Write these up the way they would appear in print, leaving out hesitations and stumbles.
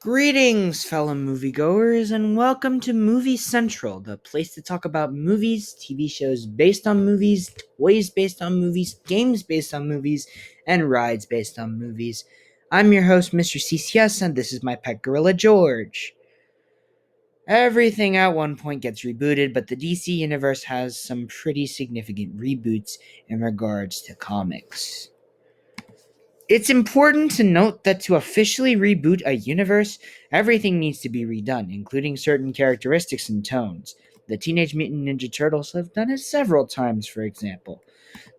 Greetings, fellow moviegoers, and welcome to Movie Central, the place to talk about movies, TV shows based on movies, toys based on movies, games based on movies, and rides based on movies. I'm your host, Mr. CCS, and this is my pet gorilla, George. Everything at one point gets rebooted, but the DC universe has some pretty significant reboots in regards to comics. It's important to note that to officially reboot a universe, everything needs to be redone, including certain characteristics and tones. The Teenage Mutant Ninja Turtles have done it several times, for example.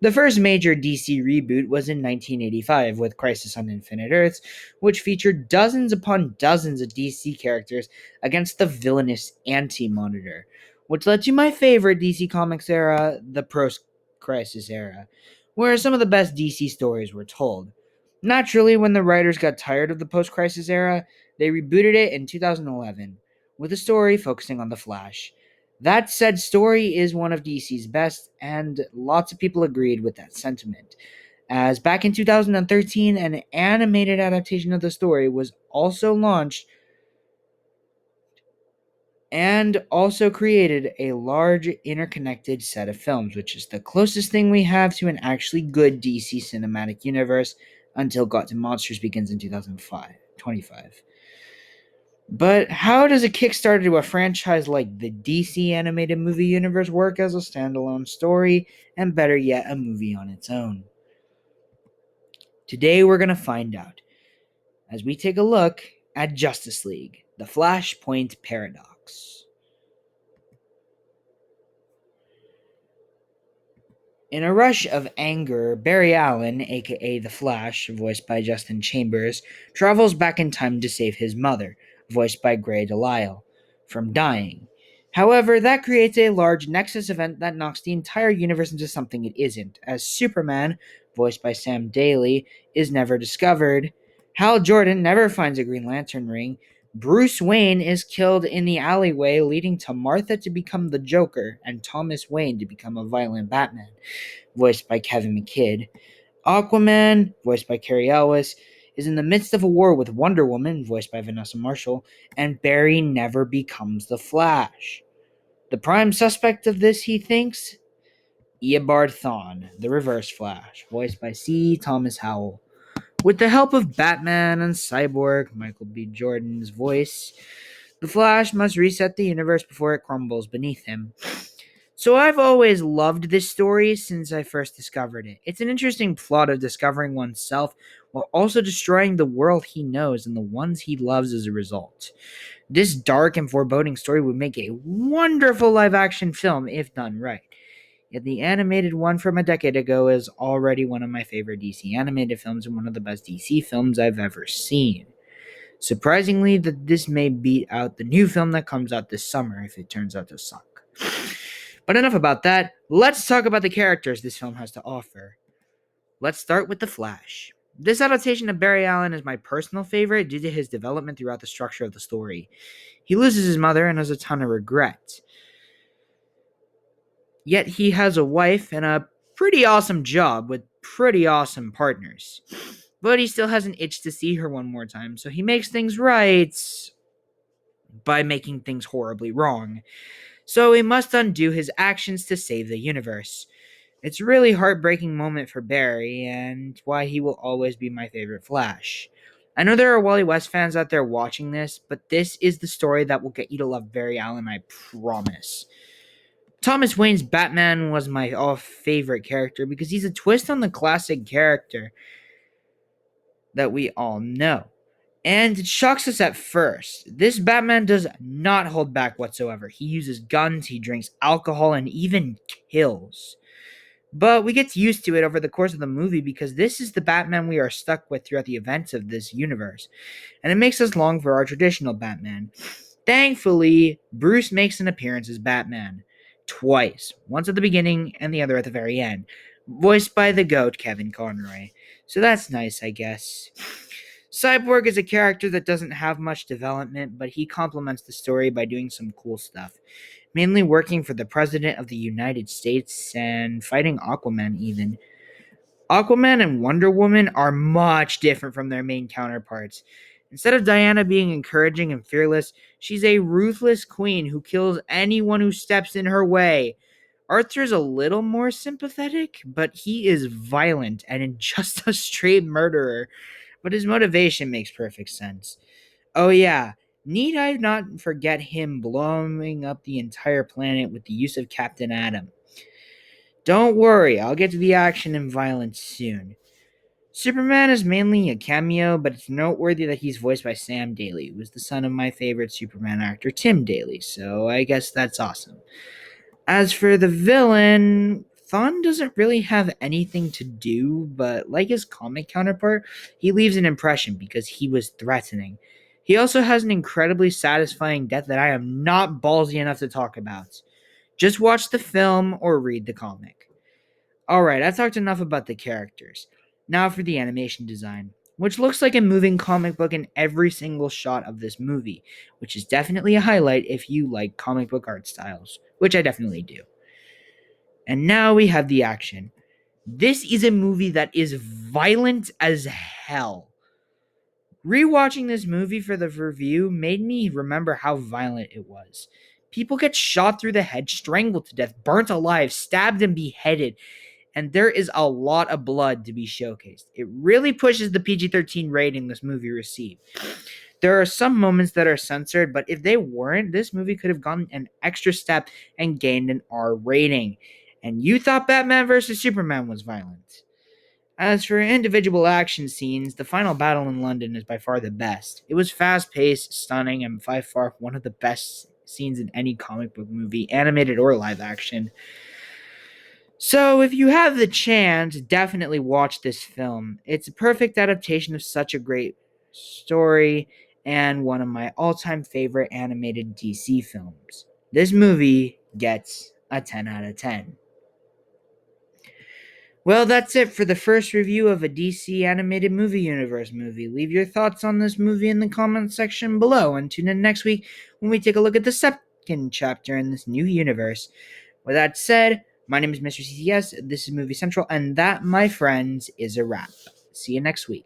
The first major DC reboot was in 1985 with Crisis on Infinite Earths, which featured dozens upon dozens of DC characters against the villainous Anti-Monitor, which led to my favorite DC Comics era, the post-Crisis era, where some of the best DC stories were told. Naturally, when the writers got tired of the post-Crisis era, they rebooted it in 2011, with a story focusing on the Flash. That said story is one of DC's best, and lots of people agreed with that sentiment. As back in 2013, an animated adaptation of the story was also launched and also created a large interconnected set of films, which is the closest thing we have to an actually good DC cinematic universe until Gods and Monsters begins in 2025. But how does a Kickstarter to a franchise like the DC animated movie universe work as a standalone story, and better yet, a movie on its own? Today we're going to find out as we take a look at Justice League, the Flashpoint Paradox. In a rush of anger, Barry Allen, aka The Flash, voiced by Justin Chambers, travels back in time to save his mother, voiced by Grey DeLisle, from dying. However, that creates a large Nexus event that knocks the entire universe into something it isn't, as Superman, voiced by Sam Daly, is never discovered, Hal Jordan never finds a Green Lantern ring, Bruce Wayne is killed in the alleyway, leading to Martha to become the Joker and Thomas Wayne to become a violent Batman, voiced by Kevin McKidd. Aquaman, voiced by Cary Elwes, is in the midst of a war with Wonder Woman, voiced by Vanessa Marshall, and Barry never becomes the Flash. The prime suspect of this, he thinks, Eobard Thawne, the Reverse Flash, voiced by C. Thomas Howell. With the help of Batman and Cyborg, Michael B. Jordan's voice, the Flash must reset the universe before it crumbles beneath him. So I've always loved this story since I first discovered it. It's an interesting plot of discovering oneself while also destroying the world he knows and the ones he loves as a result. This dark and foreboding story would make a wonderful live-action film if done right. Yet the animated one from a decade ago is already one of my favorite DC animated films and one of the best DC films I've ever seen. Surprisingly, that this may beat out the new film that comes out this summer if it turns out to suck. But enough about that. Let's talk about the characters this film has to offer. Let's start with The Flash. This adaptation of Barry Allen is my personal favorite due to his development throughout the structure of the story. He loses his mother and has a ton of regret. Yet he has a wife and a pretty awesome job with pretty awesome partners. But he still has an itch to see her one more time, so he makes things right by making things horribly wrong. So he must undo his actions to save the universe. It's a really heartbreaking moment for Barry, and why he will always be my favorite Flash. I know there are Wally West fans out there watching this, but this is the story that will get you to love Barry Allen, I promise. Thomas Wayne's Batman was my favorite character because he's a twist on the classic character that we all know. And it shocks us at first. This Batman does not hold back whatsoever. He uses guns, he drinks alcohol, and even kills. But we get used to it over the course of the movie because this is the Batman we are stuck with throughout the events of this universe. And it makes us long for our traditional Batman. Thankfully, Bruce makes an appearance as Batman. Twice. Once at the beginning and the other at the very end. Voiced by the GOAT, Kevin Conroy. So that's nice, I guess. Cyborg is a character that doesn't have much development, but he complements the story by doing some cool stuff. Mainly working for the President of the United States and fighting Aquaman even. Aquaman and Wonder Woman are much different from their main counterparts. Instead of Diana being encouraging and fearless, she's a ruthless queen who kills anyone who steps in her way. Arthur's a little more sympathetic, but he is violent and just a straight murderer. But his motivation makes perfect sense. Oh, yeah, need I not forget him blowing up the entire planet with the use of Captain Atom? Don't worry, I'll get to the action and violence soon. Superman is mainly a cameo, but it's noteworthy that he's voiced by Sam Daly, who is the son of my favorite Superman actor, Tim Daly, so I guess that's awesome. As for the villain, Thawne doesn't really have anything to do, but like his comic counterpart, he leaves an impression because he was threatening. He also has an incredibly satisfying death that I am not ballsy enough to talk about. Just watch the film or read the comic. Alright, I've talked enough about the characters. Now for the animation design, which looks like a moving comic book in every single shot of this movie, which is definitely a highlight if you like comic book art styles, which I definitely do. And now we have the action. This is a movie that is violent as hell. Rewatching this movie for the review made me remember how violent it was. People get shot through the head, strangled to death, burnt alive, stabbed, and beheaded, and there is a lot of blood to be showcased. It really pushes the PG-13 rating this movie received. There are some moments that are censored, but if they weren't, this movie could have gone an extra step and gained an R rating. And you thought Batman vs. Superman was violent. As for individual action scenes, the final battle in London is by far the best. It was fast paced, stunning, and by far one of the best scenes in any comic book movie, animated or live action. So, if you have the chance, definitely watch this film. It's a perfect adaptation of such a great story and one of my all time favorite animated DC films. This movie gets a 10 out of 10. Well, that's it for the first review of a DC animated movie universe movie. Leave your thoughts on this movie in the comment section below and tune in next week when we take a look at the second chapter in this new universe. With that said, my name is Mr. CCS, this is Movie Central, and that, my friends, is a wrap. See you next week.